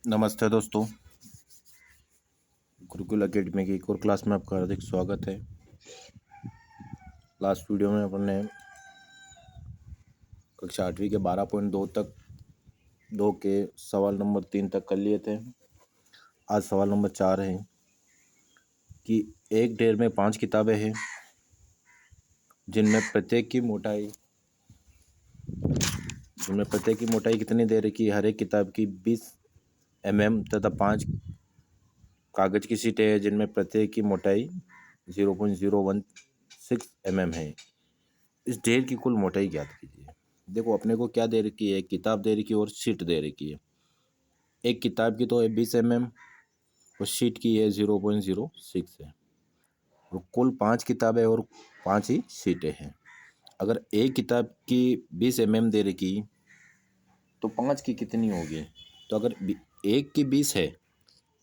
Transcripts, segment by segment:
नमस्ते दोस्तों, गुरुकुल एकेडमी की एक और क्लास में आपका हार्दिक स्वागत है। लास्ट वीडियो में अपने कक्षा 8वीं के 12.2 तक 2 के सवाल नंबर 3 तक कर लिए थे। आज सवाल नंबर 4 है कि एक ढेर में 5 किताबें हैं जिनमें प्रत्येक की मोटाई कितनी दे रखी है। हर एक किताब की 20 mm तथा 5 कागज की शीटें हैं जिनमें प्रत्येक की मोटाई 0.016 mm है। इस ढेर की कुल मोटाई ज्ञात कीजिए। देखो, अपने को क्या दे रखी है, किताब दे रखी है और शीट दे रखी है। एक किताब की तो है 20 mm और शीट की है 0.06 है और कुल 5 किताबें और 5 ही शीटें हैं। अगर एक किताब की 20 mm दे रखी तो 5 की कितनी होगी? तो अगर एक की 20 है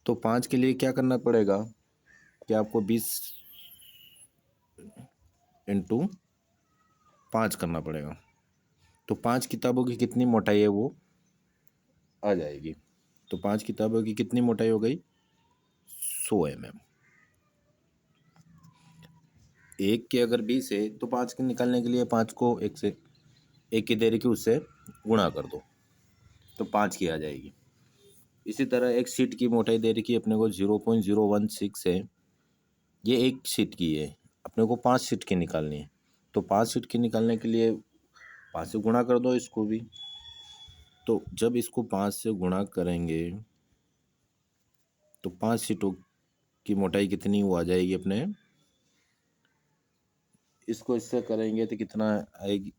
तो 5 के लिए क्या करना पड़ेगा कि आपको 20 इंटू 5 करना पड़ेगा। तो 5 किताबों की कितनी मोटाई है वो आ जाएगी। तो 5 किताबों की कितनी मोटाई हो गई? 100 mm। एक के अगर 20 है तो 5 के निकालने के लिए 5 को एक की दे रखी उससे गुणा कर दो तो 5 की आ जाएगी। इसी तरह एक शीट की मोटाई दे रखी अपने को 0.016 है। ये एक शीट की है, अपने को 5 शीट की निकालनी है। तो 5 शीट की निकालने के लिए 5 से गुणा कर दो इसको भी। तो जब इसको 5 से गुणा करेंगे तो 5 शीटों की मोटाई कितनी वो आ जाएगी अपने। इसको इससे करेंगे तो कितना आएगी?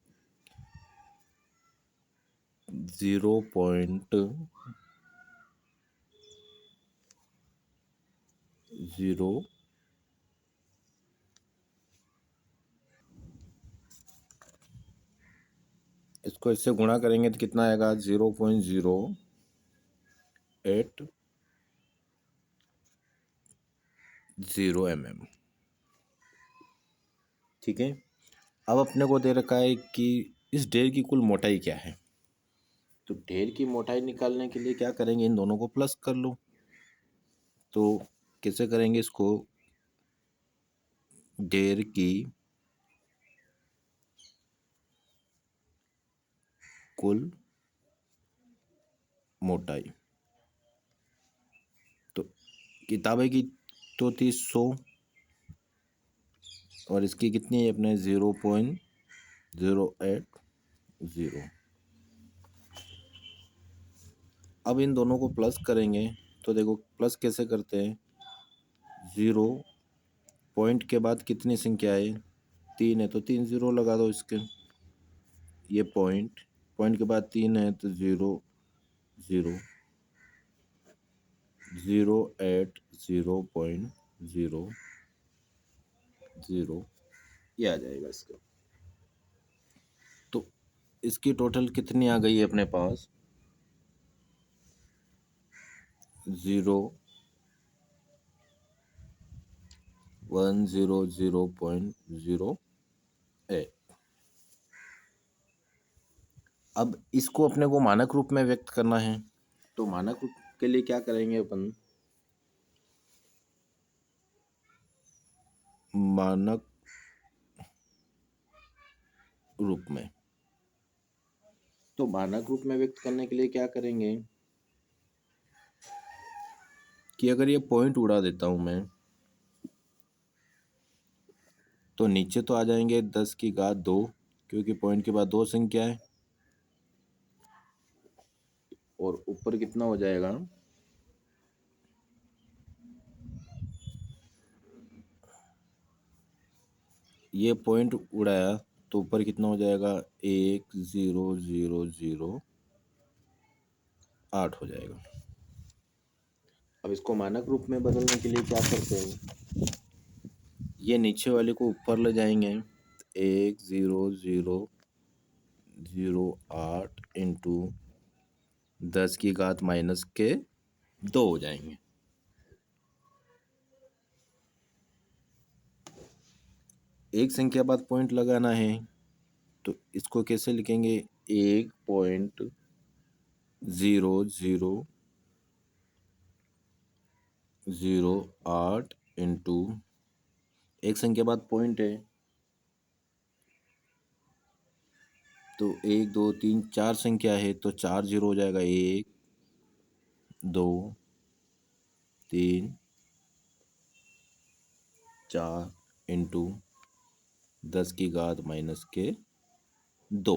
0.0 इसको इससे गुणा करेंगे तो कितना आएगा? 0.08 mm। ठीक है। अब अपने को दे रखा है कि इस ढेर की कुल मोटाई क्या है। तो ढेर की मोटाई निकालने के लिए क्या करेंगे, इन दोनों को प्लस कर लो। तो कैसे करेंगे इसको? ढेर की कुल मोटाई, तो किताबें की तो थी 100 और इसकी कितनी है अपने 0.080। अब इन दोनों को प्लस करेंगे तो देखो प्लस कैसे करते हैं। 0 पॉइंट के बाद कितनी संख्या है? 3 है तो 3 0 लगा दो इसके। ये पॉइंट के बाद 3 है तो 0 0 0.000 ये आ जाएगा इसका। तो इसकी टोटल कितनी आ गई है अपने पास? 0.100.08। अब इसको अपने को मानक रूप में व्यक्त करना है। तो मानक रूप के लिए क्या करेंगे अपन? मानक रूप में, तो मानक रूप में व्यक्त करने के लिए क्या करेंगे कि अगर ये पॉइंट उड़ा देता हूं मैं तो नीचे तो आ जाएंगे 10⁻², क्योंकि पॉइंट के बाद 2 संख्या है। और ऊपर कितना हो जाएगा? ये पॉइंट उड़ाया तो ऊपर कितना हो जाएगा? 100008 हो जाएगा। अब इसको मानक रूप में बदलने के लिए क्या करते हैं? ये नीचे वाले को ऊपर ले जाएंगे। 100008 इंटू 10⁻²² हो जाएंगे। एक संख्या बाद पॉइंट लगाना है तो इसको कैसे लिखेंगे? 1.00 08 इंटू, एक संख्या बाद पॉइंट है तो 1 2 3 4 संख्या है तो 4 जीरो हो जाएगा। 1 2 3 4 इंटू 10 की घात माइनस के 2।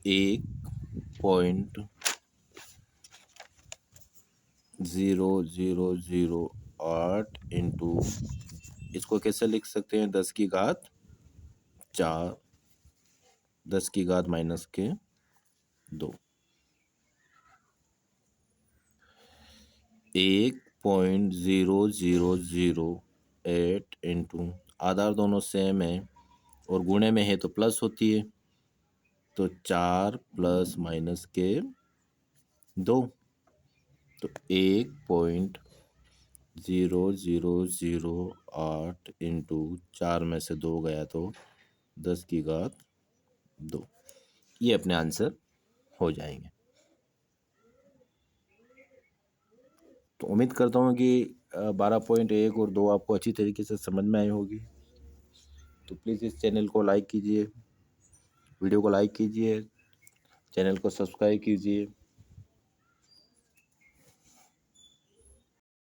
1.0008 इंटू, इसको कैसे लिख सकते हैं? 10 की घात 4, 10 की घात माइनस के 2। 1.0008 इंटू, आधार दोनों सेम है और गुणे में है तो प्लस होती है, तो 4 प्लस माइनस के 2। तो 1.0008 इंटू 4 में से 2 गया तो 10 की घात 2। ये अपने आंसर हो जाएंगे। तो उम्मीद करता हूँ कि 12.1 और 2 आपको अच्छी तरीके से समझ में आई होगी। तो प्लीज़ इस चैनल को लाइक कीजिए, वीडियो को लाइक कीजिए, चैनल को सब्सक्राइब कीजिए।